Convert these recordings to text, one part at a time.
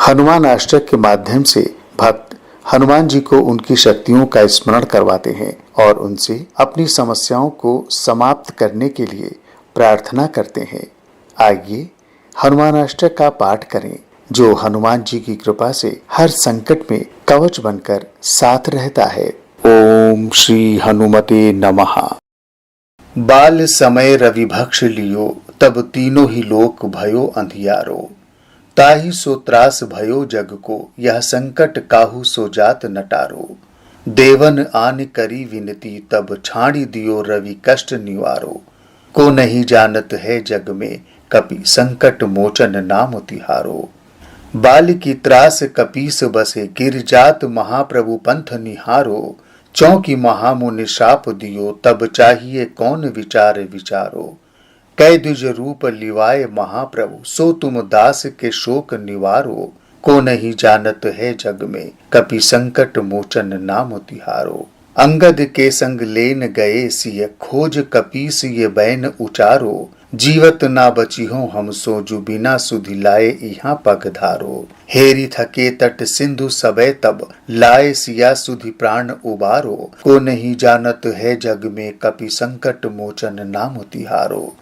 हनुमान अष्टक के माध्यम से भक्त हनुमान जी को उनकी शक्तियों का स्मरण करवाते हैं और उनसे अपनी समस्याओं को समाप्त करने के लिए प्रार्थना करते हैं। आइए हनुमान अष्टक का पाठ करें, जो हनुमान जी की कृपा से हर संकट में कवच बनकर साथ रहता है। ओम श्री हनुमते नमः। बाल समय रवि भक्ष लियो, तब तीनों ही लोक भयो अंधियारो। ताहि सो त्रास भयो जग को, यह संकट काहू सो जात नटारो। देवन आन करी विनती, तब छाड़ी दियो रवि कष्ट निवारो। को नहीं जानत है जग में, कपि संकट मोचन नाम तिहारो। बाल की त्रास कपीस बसे, गिर जात महाप्रभु पंथ निहारो। चौकी महामुनि शाप दियो, तब चाहिए कौन विचार विचारो। कै द्विज रूप लिवाए महाप्रभु, सो तुम दास के शोक निवारो। को नहीं जानत है जग में, कपि संकट मोचन नाम तिहारो। अंगद के संग लेन गए सिय, खोज कपीस ये बैन उचारो। जीवत ना बची हो हम सो, जो बिना सुधि लाए यहाँ पग धारो। हेरी थके तट सिंधु सबे, तब लाए सिया सुधि प्राण उबारो। को नहीं जानत है जग में, कपि संकट मोचन नाम तिहारो।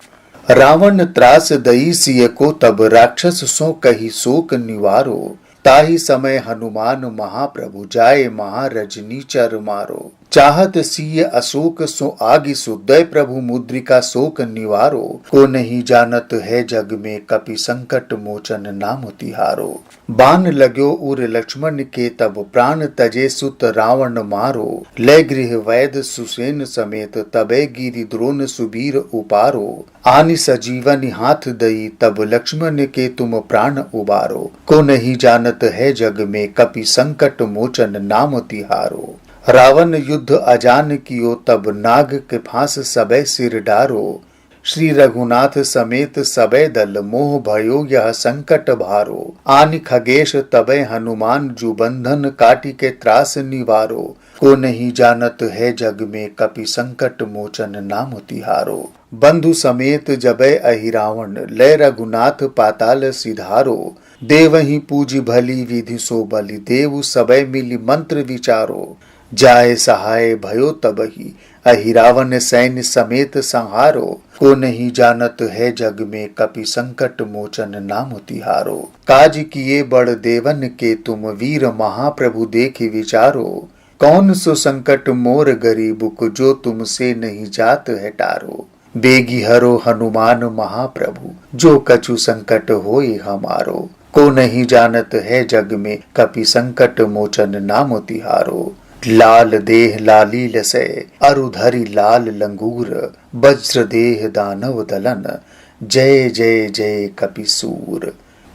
रावण त्रास दई सिय को, तब राक्षस सो कही शोक निवारो। ताहि समय हनुमान महाप्रभु, जाए महारजनीचर मारो। चाहत सिय अशोक सो आगि सो, दय प्रभु मुद्रिका शोक निवारो। को नहीं जानत है जग में, कपि संकट मोचन नाम तिहारो। बान लाग्यो उर लक्ष्मण के, तब प्राण तजे सुत रावण मारो। लय गृह वैद सुसेन समेत, तबे गिरि द्रोण सुबीर उपारो। आनि सजीवन हाथ दई, तब लक्ष्मण के तुम प्राण उबारो। को नहीं जानत है जग में, कपि संकट मोचन नाम तिहारो। रावण युद्ध अजान कियो, तब नाग के फांस सबे सिर डारो। श्री रघुनाथ समेत सबे दल, मोह भयो यह संकट भारो। आनि खगेश तबे हनुमान, जो बंधन काटी के त्रास निवारो। को नहीं जानत है जग में, कपि संकट मोचन नाम तिहारो। बंधु समेत जबे अहिरावण, लय रघुनाथ पाताल सिधारो। देवहि पूज भली विधि सो बलि, देव सबे मिली मंत्र विचारो। जाय सहाय भयो तबहि, अहिरावण सैन्य समेत संहारो। को नहीं जानत है जग में, कपि संकट मोचन नाम तिहारो। काज किए बड़ देवन के तुम, वीर महाप्रभु देख विचारो। कौन सो संकट मोर गरीब को, जो तुमसे नहीं जात है टारो। बेगी हरो हनुमान महाप्रभु, जो कछु संकट होए हमारो। को नहीं जानत है जग में, कपि संकट मोचन नाम तिहारो। लाल देह लाली लसै, अरुधरि लाल लंगूर। वज्र देह दानव दलन, जय जय जय कपिसूर।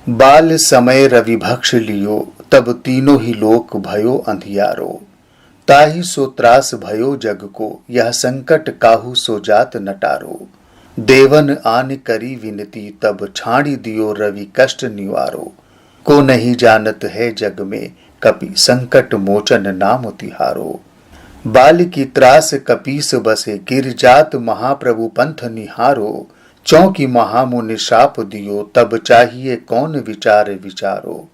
बाल समय रवि भक्ष लियो, तब तीनों ही लोक भयो अंधियारो। ताहि सो त्रास भयो जग को, यह संकट काहू सो जात नटारो। देवन आन करी विनती, तब छाड़ी दियो रवि कष्ट निवारो। को नहीं जानत है जग में, कपि संकट मोचन नाम तिहारो। बाल की त्रास कपीस बसे, गिर जात महाप्रभु पंथ निहारो। चौकी महामुनि शाप दियो, तब चाहिए कौन विचार विचारो।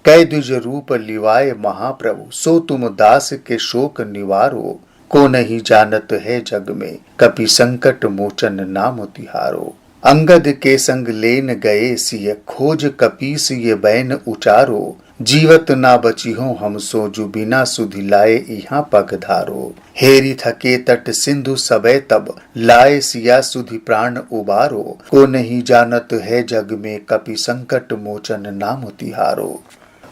कै द्विज रूप लिवाए महाप्रभु, सो तुम दास के शोक निवारो। को नहीं जानत है जग में, कपि संकट मोचन नाम तिहारो। अंगद के संग लेन गए सिय, खोज कपीस ये बैन उचारो। जीवत ना बची हो हम सो, जो बिना सुधि लाए यहाँ पग धारो। हेरी थके तट सिंधु सबे, तब लाए सिया सुधि प्राण उबारो। को नहीं जानत है जग में, कपि संकट मोचन नाम तिहारो।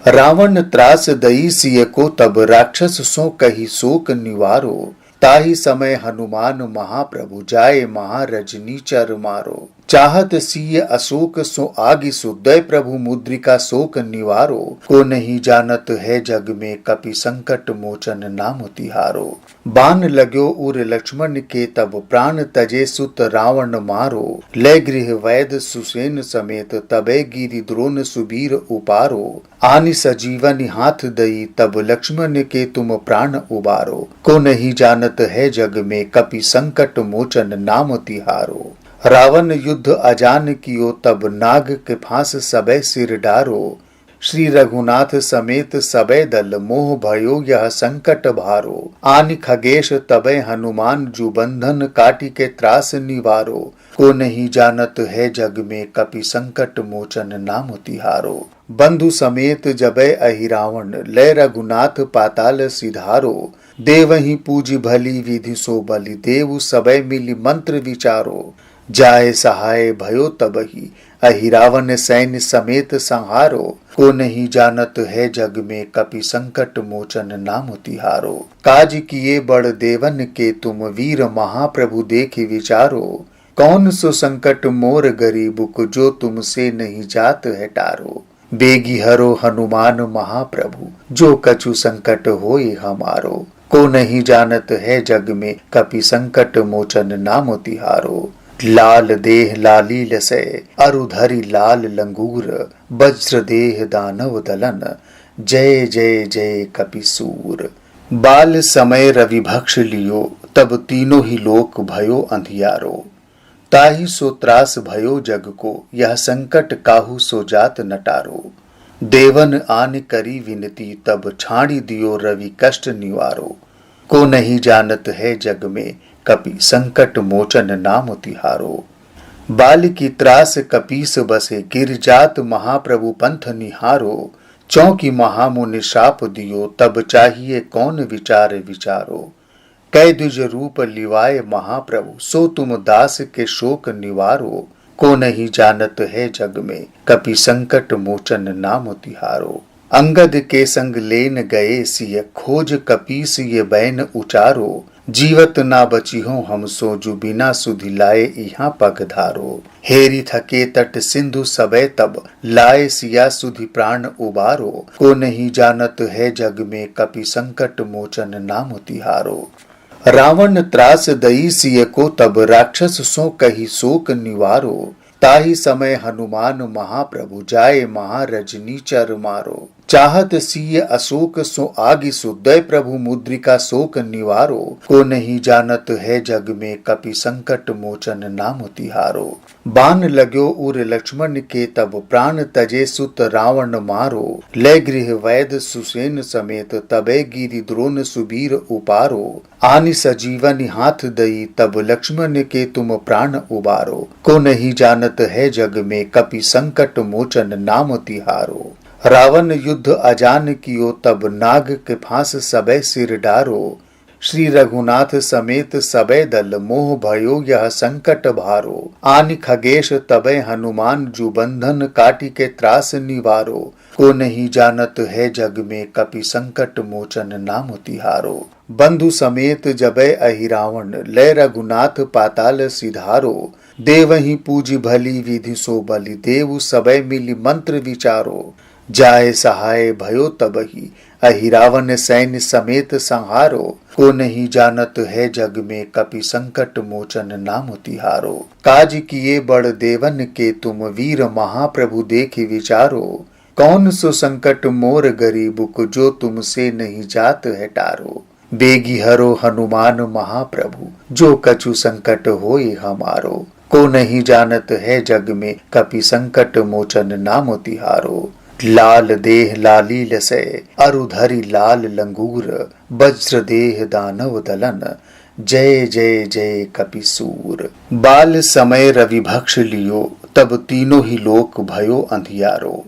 रावण त्रास दई सिय को, तब राक्षस सो कही शोक निवारो। ताहि समय हनुमान महाप्रभु, जाए महारजनीचर मारो। चाहत सिय अशोक सो आगि सो, दय प्रभु मुद्रिका शोक निवारो। को नहीं जानत है जग में, कपि संकट मोचन नाम तिहारो। बान लाग्यो उर लक्ष्मण के, तब प्राण तजे सुत रावण मारो। लय गृह वैद सुसेन समेत, तबे गिरि द्रोण सुबीर उपारो। आनि सजीवन हाथ दई, तब लक्ष्मण के तुम प्राण उबारो। को नहीं जानत है जग में, कपि संकट मोचन नाम तिहारो। रावण युद्ध अजान कियो, तब नाग के फांस सबे सिर डारो। श्री रघुनाथ समेत सबे दल मोह भयो यह संकट भारो। आनि खगेश तबे हनुमान जु बंधन काटी के त्रास निवारो। को नहीं जानत है जग में कपि संकट मोचन नाम तिहारो। बंधु समेत जबै अहि रावण लय रघुनाथ पाताल सिधारो। देवहि पूज भली विधि सो बलि देव सबे मिली मंत्र विचारो। जाय सहाय भयो तबहि अहि रावण सैन्य समेत संहारो। को नहीं जानत है जग में कपि संकट मोचन नाम तिहारो। काज किए बड़ देवन के तुम वीर महाप्रभु देखि विचारो। कौन सो संकट मोर गरीबुक जो तुमसे नहीं जात है टारो। बेगी हरो हनुमान महाप्रभु जो कछु संकट होए हमारो। को नहीं जानत है जग में कपि संकट मोचन नाम तिहारो। लाल देह लाली लसै अरुधरि लाल लंगूर। वज्र देह दानव दलन जय जय जय कपिसूर। बाल समय रवि भक्ष लियो तब तीनों ही लोक भयो अंधियारो। ताहि सो त्रास भयो जग को यह संकट काहू सो जात नटारो। देवन आन करी विनती तब छाड़ी दियो रवि कष्ट निवारो। को नहीं जानत है जग में कपि संकट मोचन नाम तिहारो। बाल की त्रास कपीस बसे गिर जात महाप्रभु पंथ निहारो। चौकी महामुनि शाप दियो तब चाहिए कौन विचार विचारो। कै द्विज रूप लिवाए महाप्रभु सो तुम दास के शोक निवारो। को नहीं जानत है जग में कपि संकट मोचन नाम तिहारो। अंगद के संग लेन गए सिय खोज कपीस ये बैन उचारो। जीवत ना बची हो हम सो जु बिना सुधि लाए यहाँ पग धारो। हेरी थके तट सिंधु सबे तब लाए सिया सुधि प्राण उबारो। को नहीं जानत है जग में कपि संकट मोचन नाम तिहारो। रावण त्रास दई सिय को तब राक्षस सो कही शोक निवारो। ताहि समय हनुमान महाप्रभु जाए महारजनी चर मारो। चाहत सिय अशोक सो आगि सुदय प्रभु मुद्रिका शोक निवारो। को नहीं जानत है जग में कपि संकट मोचन नाम तिहारो। बान लाग्यो उर लक्ष्मण के तब प्राण तजे सुत रावण मारो। लय गृह वैद सुसेन समेत तबे गिरि द्रोण सुबीर उपारो। आनि सजीवन हाथ दई तब लक्ष्मण के तुम प्राण उबारो। को नहीं जानत है जग में कपि संकट मोचन नाम तिहारो। रावण युद्ध अजान कियो तब नाग के फांस सबे सिर डारो। श्री रघुनाथ समेत सबे दल मोह भयो यह संकट भारो। आनि खगेश तबे हनुमान जु बंधन काटी के त्रास निवारो। को नहीं जानत है जग में कपि संकट मोचन नाम तिहारो। बंधु समेत जबै अहि रावण लय रघुनाथ पाताल सिधारो। देवहि पूज भली विधि सो बलि देव सबे मिली मंत्र विचारो। जाय सहाय भयो तबहि अहि रावण सैन्य समेत संहारो। को नहीं जानत है जग में कपि संकट मोचन नाम तिहारो। काज किए बड़ देवन के तुम वीर महाप्रभु देखि विचारो। कौन सो संकट मोर गरीबुक जो तुमसे नहीं जात है टारो। बेगी हरो हनुमान महाप्रभु जो कछु संकट होए हमारो। को नहीं जानत है जग में कपि संकट मोचन नाम तिहारो। लाल देह लाली लसै अरुधरि लाल लंगूर। वज्र देह दानव दलन जय जय जय कपिसूर। बाल समय रवि भक्ष लियो तब तीनों ही लोक भयो अंधियारो।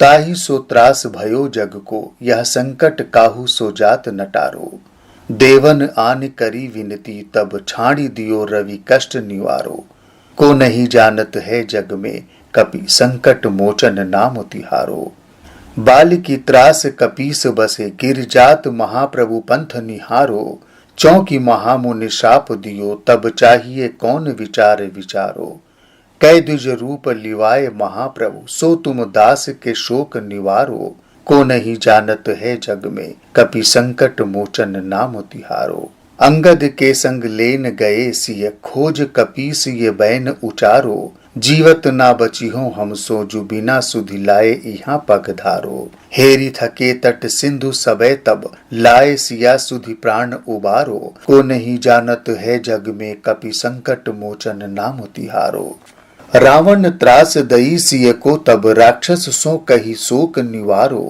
ताहि सो त्रास भयो जग को यह संकट काहू सो जात नटारो। देवन आन करी विनती तब छाड़ी दियो रवि कष्ट निवारो। को नहीं जानत है जग में कपि संकट मोचन नाम तिहारो। बाल की त्रास कपीस बसे गिर जात महाप्रभु पंथ निहारो। चौकी महामुनि शाप दियो तब चाहिए कौन विचार विचारो। कै द्विज रूप लिवाए महाप्रभु सो तुम दास के शोक निवारो। को नहीं जानत है जग में कपि संकट मोचन नाम तिहारो। अंगद के संग लेन गए सिय खोज कपीस ये बैन उचारो। जीवत ना बची हो हम सो जु बिना सुधि लाए यहाँ पग धारो। हेरी थके तट सिंधु सबे तब लाए सिया सुधि प्राण उबारो। को नहीं जानत है जग में कपि संकट मोचन नाम तिहारो। रावण त्रास दई सिय को तब राक्षस सो कही शोक निवारो।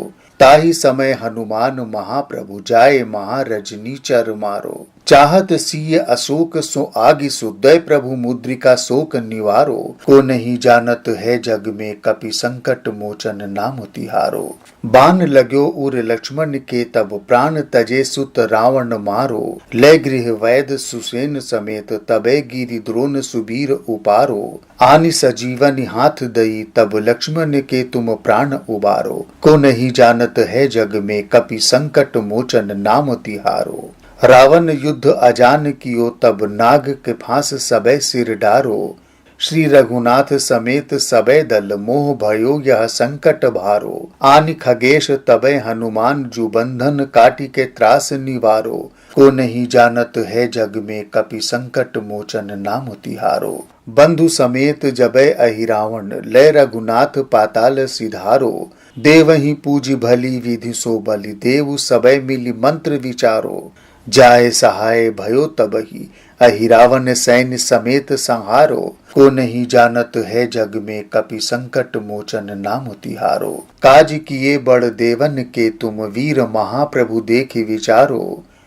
ताही समय हनुमान महाप्रभु जाए महारजनी चर मारो। चाहत सिय अशोक सो आगि सुदय प्रभु मुद्रिका शोक निवारो। को नहीं जानत है जग में कपि संकट मोचन नाम तिहारो। बान लाग्यो उर लक्ष्मण के तब प्राण तजे सुत रावण मारो। ले गृह वैद सुसेन समेत तबे गिरि द्रोण सुबीर उपारो। आनि सजीवन हाथ दई तब लक्ष्मण के तुम प्राण उबारो। को नहीं जानत है जग में कपि संकट मोचन नाम तिहारो। रावण युद्ध अजान कियो तब नाग के फांस सबे सिर डारो। श्री रघुनाथ समेत सबे दल मोह भयो यह संकट भारो। आनि खगेश तबे हनुमान जु बंधन काटी के त्रास निवारो। को नहीं जानत है जग में कपि संकट मोचन नाम तिहारो। बंधु समेत जबे अहि रावण ले रघुनाथ पाताल सिधारो। देवहि पूजी भली विधि सो बलि देव सबे मिली मंत्र विचारो। जाय सहाय भयो तबहि अहि रावण सैन्य समेत संहारो। को नहीं जानत है जग में कपि संकट मोचन नाम तिहारो। काज किए बड़ देवन के तुम वीर महाप्रभु देखि विचारो।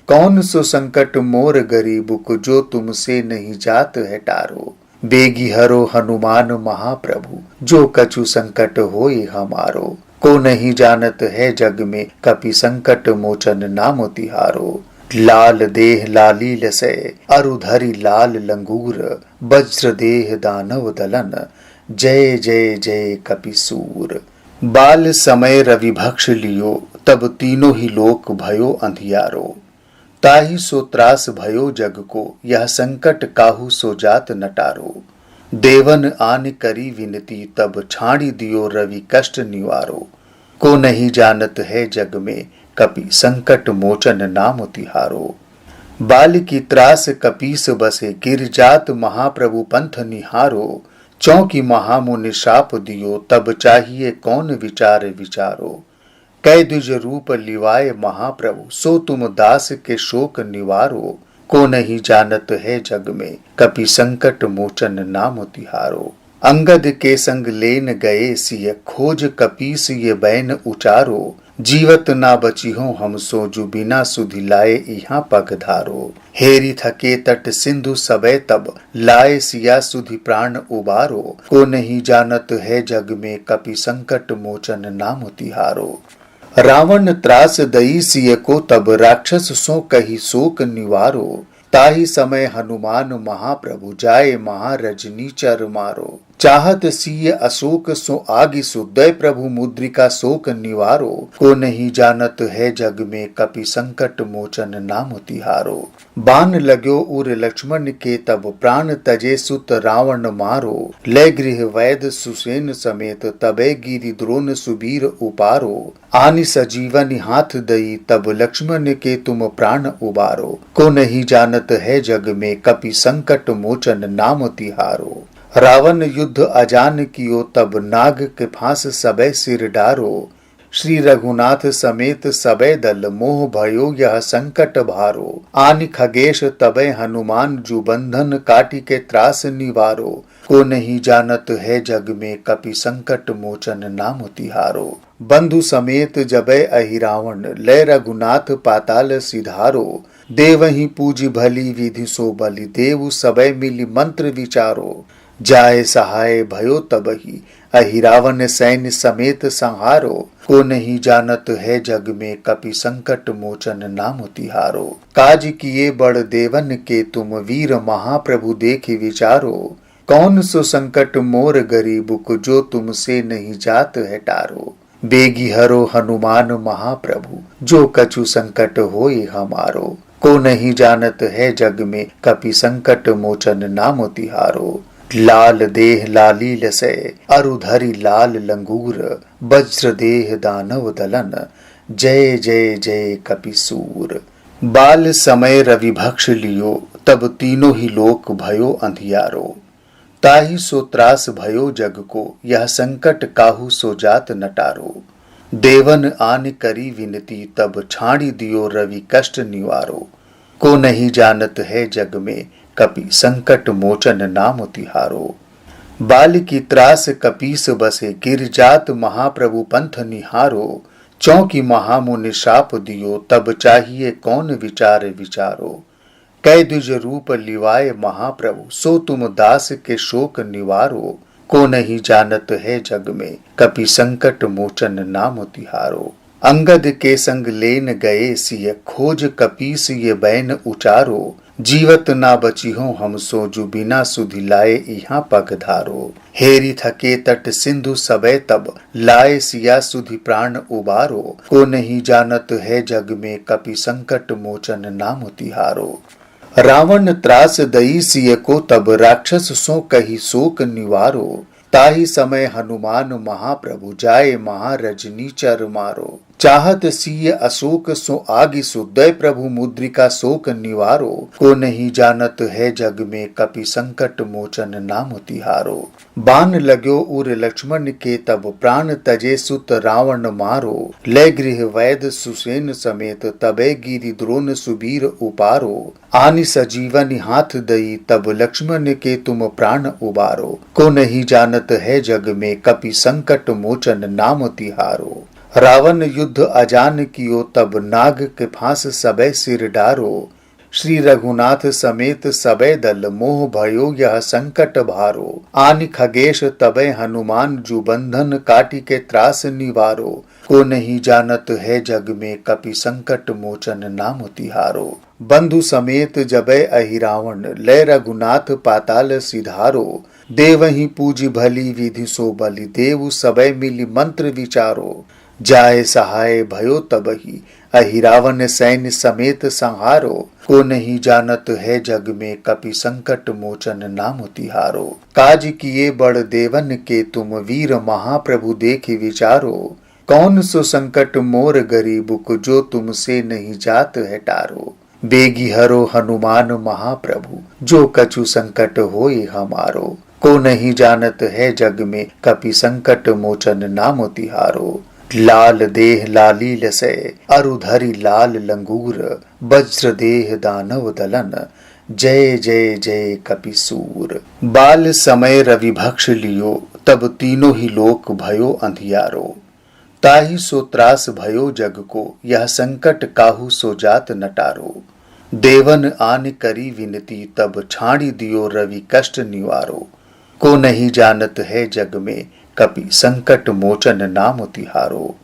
कौन सो संकट मोर गरीबुक जो तुमसे नहीं जात है टारो। बेगी हरो हनुमान महाप्रभु जो कछु संकट होए हमारो। को नहीं जानत है जग में कपि संकट मोचन नाम तिहारो। लाल देह लाली लसे अरुधरि लाल लंगूर। वज्र देह दानव दलन जय जय जय कपिसूर। बाल समय रवि भक्ष लियो तब तीनों ही लोक भयो अंधियारो। ताही सो त्रास भयो जग को यह संकट काहू सो जात नटारो। देवन आन करी विनती तब छाड़ी दियो रवि कष्ट निवारो। को नहीं जानत है जग में कपि संकट मोचन नाम तिहारो। बाल की त्रास कपीस बसे गिर जात महाप्रभु पंथ निहारो। चौकी महामुनि शाप दियो तब चाहिए कौन विचार विचारो। कै द्विज रूप लिवाए महाप्रभु सो तुम दास के शोक निवारो। को नहीं जानत है जग में कपि संकट मोचन नाम तिहारो। अंगद के संग लेन गए सिय खोज कपीस ये बैन उचारो। जीवत ना बची हो हम सो जु बिना सुधि लाए यहाँ पग धारो। हेरी थके तट सिंधु सबे तब लाए सिया सुधि प्राण उबारो। को नहीं जानत है जग में कपि संकट मोचन नाम तिहारो। रावण त्रास दई सिय को तब राक्षस सो कही शोक निवारो। ताही समय हनुमान महाप्रभु जाए महारजनी चर मारो। चाहत सिय अशोक सो आगि सुदय प्रभु मुद्रिका शोक निवारो। को नहीं जानत है जग में कपि संकट मोचन नाम तिहारो। बान लाग्यो उर लक्ष्मण के तब प्राण तजे सुत रावण मारो। ले गृह वैद सुसेन समेत तबे गिरि द्रोण सुबीर उपारो। आनि सजीवन हाथ दई तब लक्ष्मण के तुम प्राण उबारो। को नहीं जानत है जग में कपि संकट मोचन नाम तिहारो। रावण युद्ध अजान कियो तब नाग के फांस सबे सिर डारो। श्री रघुनाथ समेत सबे दल मोह भयो यह संकट भारो। आनि खगेश तबे हनुमान जु बंधन काटी के त्रास निवारो। को नहीं जानत है जग में कपि संकट मोचन नाम तिहारो। बंधु समेत जबे अहि रावण ले रघुनाथ पाताल सिधारो। देवहि पूजी भली विधि सो बलि देव सबे मिली मंत्र विचारो। जाय सहाय भयो तबहि अहि रावण सैन्य समेत संहारो। को नहीं जानत है जग में कपि संकट मोचन नाम तिहारो। काज किए बड़ देवन के तुम वीर महाप्रभु देखि विचारो। कौन सो संकट मोर गरीबुक जो तुमसे नहीं जात है टारो। बेगी हरो हनुमान महाप्रभु जो कछु संकट होए हमारो। को नहीं जानत है जग में कपि संकट मोचन नाम तिहारो। लाल देह लाली लसे अरुधरि लाल लंगूर। वज्र देह दानव दलन जय जय जय कपिसूर। बाल समय रवि भक्ष लियो तब तीनों ही लोक भयो अंधियारो। ताही सो त्रास भयो जग को यह संकट काहू सो जात नटारो। देवन आन करी विनती तब छाड़ी दियो रवि कष्ट निवारो। को नहीं जानत है जग में कपि संकट मोचन नाम तिहारो। बाल की त्रास कपीस बसे, गिर जात महाप्रभु पंथ निहारो। चौकी महामुनि शाप दियो, तब चाहिए कौन विचार विचारो। कै द्विज रूप लिवाए महाप्रभु, सो तुम दास के शोक निवारो। को नहीं जानत है जग में, कपि संकट मोचन नाम तिहारो। अंगद के संग लेन गए सिय, खोज कपीस ये बैन उचारो। जीवत ना बची हो हम सो, जो बिना सुधि लाए यहाँ पग धारो। हेरी थके तट सिंधु सबे, तब लाए सिया सुधि प्राण उबारो। को नहीं जानत है जग में, कपि संकट मोचन नाम तिहारो। रावण त्रास दई सिय को, तब राक्षस सो कही शोक निवारो। ताही समय हनुमान महाप्रभु, जाए महारजनी चर मारो। चाहत सिय अशोक सो आगि सो, दय प्रभु मुद्रिका शोक निवारो। को नहीं जानत है जग में, कपि संकट मोचन नाम तिहारो। बान लाग्यो उर लक्ष्मण के, तब प्राण तजे सुत रावण मारो। लय गृह वैद सुसेन समेत, तबे गिरि द्रोण सुबीर उपारो। आनि सजीवन हाथ दई, तब लक्ष्मण के तुम प्राण उबारो। को नहीं जानत है जग में, कपि संकट मोचन नाम तिहारो। रावण युद्ध अजान कियो, तब नाग के फांस सबे सिर डारो। श्री रघुनाथ समेत सबे दल, मोह भयो यह संकट भारो। आनि खगेश तबे हनुमान, जु बंधन काटी के त्रास निवारो। को नहीं जानत है जग में, कपि संकट मोचन नाम तिहारो। बंधु समेत जबे अहिरावण, लय रघुनाथ पाताल सिधारो। देवहि पूजी भली विधि सो बलि, देव सबे मिली मंत्र विचारो। जाय सहाय भयो तबहि, अहिरावण सैन्य समेत संहारो। को नहीं जानत है जग में, कपि संकट मोचन नाम तिहारो। काज किए बड़ देवन के तुम, वीर महाप्रभु देखि विचारो। कौन सो संकट मोर गरीबुक, जो तुमसे नहीं जात है टारो। बेगी हरो हनुमान महाप्रभु, जो कछु संकट होए हमारो। को नहीं जानत है जग में, कपि संकट मोचन नाम तिहारो। लाल देह लाली लसै, अरुधरि लाल लंगूर। वज्र देह दानव दलन, जय जय जय कपिसूर। बाल समय रवि भक्ष लियो, तब तीनों ही लोक भयो अंधियारो। ताहि सो त्रास भयो जग को, यह संकट काहू सो जात नटारो। देवन आन करी विनती, तब छाड़ी दियो रवि कष्ट निवारो। को नहीं जानत है जग में, कपि संकट मोचन नाम तिहारो।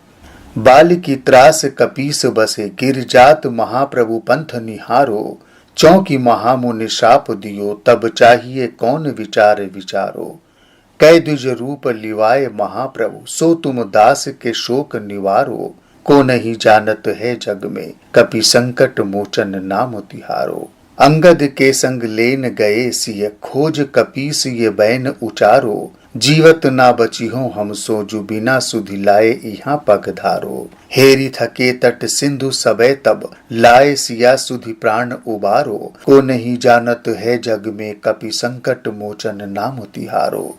बाल की त्रास कपीस बसे, गिर जात महाप्रभु पंथ निहारो। चौकी महामुनि शाप दियो, तब चाहिए कौन विचार विचारो। कै द्विज रूप लिवाए महाप्रभु, सो तुम दास के शोक निवारो। को नहीं जानत है जग में, कपि संकट मोचन नाम तिहारो। अंगद के संग लेन गए सिय, खोज कपीस ये बैन उचारो। जीवत ना बची हो हम सो, जो बिना सुधि लाए यहाँ पग धारो। हेरी थके तट सिंधु सबे, तब लाए सिया सुधि प्राण उबारो। को नहीं जानत है जग में, कपि संकट मोचन नाम तिहारो।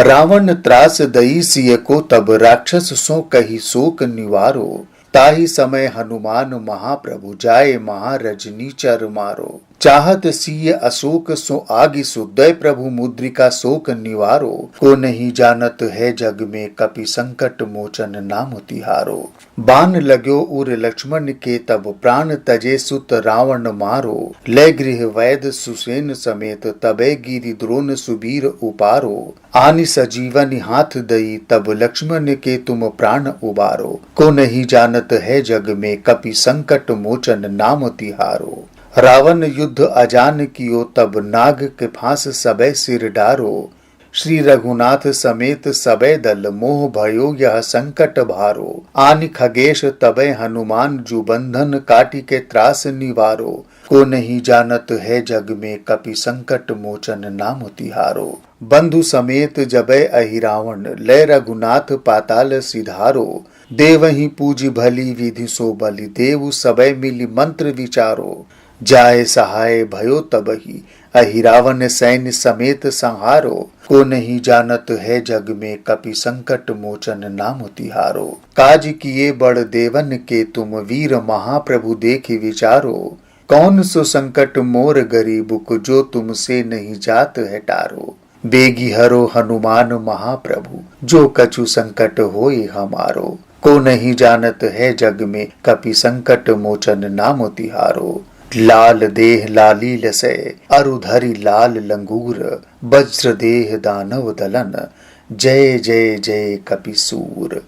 रावण त्रास दई सिय को, तब राक्षस सो कही शोक निवारो। ताही समय हनुमान महाप्रभु, जाए महारजनी चर मारो। चाहत सिय अशोक सो आगि सो, दय प्रभु मुद्रिका शोक निवारो। को नहीं जानत है जग में, कपि संकट मोचन नाम तिहारो। बान लाग्यो उर लक्ष्मण के, तब प्राण तजे सुत रावण मारो। लय गृह वैद सुसेन समेत, तबे गिरि द्रोण सुबीर उपारो। आनि सजीवन हाथ दई, तब लक्ष्मण के तुम प्राण उबारो। को नहीं जानत है जग में, कपि संकट मोचन नाम तिहारो। रावण युद्ध अजान कियो, तब नाग के फांस सबे सिर डारो। श्री रघुनाथ समेत सबे दल, मोह भयो यह संकट भारो। आनि खगेश तबे हनुमान, जु बंधन काटी के त्रास निवारो। को नहीं जानत है जग में, कपि संकट मोचन नाम तिहारो। बंधु समेत जबे अहिरावण, लय रघुनाथ पाताल सिधारो। देवहि पूजी भली विधि सो बलि, देव सबे मिली मंत्र विचारो। जाय सहाय भयो तबहि, अहिरावण सैन्य समेत संहारो। को नहीं जानत है जग में, कपि संकट मोचन नाम तिहारो। काज किए बड़ देवन के तुम, वीर महाप्रभु देखि विचारो। कौन सो संकट मोर गरीबुक, जो तुमसे नहीं जात है टारो। बेगी हरो हनुमान महाप्रभु, जो कछु संकट होए हमारो। को नहीं जानत है जग में, कपि संकट मोचन नाम तिहारो। लाल देह लाली लसय, अरु धरि लाल लंगूर। वज्र देह दानव दलन, जय जय जय कपिसूर।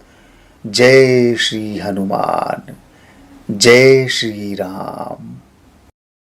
जय श्री हनुमान, जय श्री राम।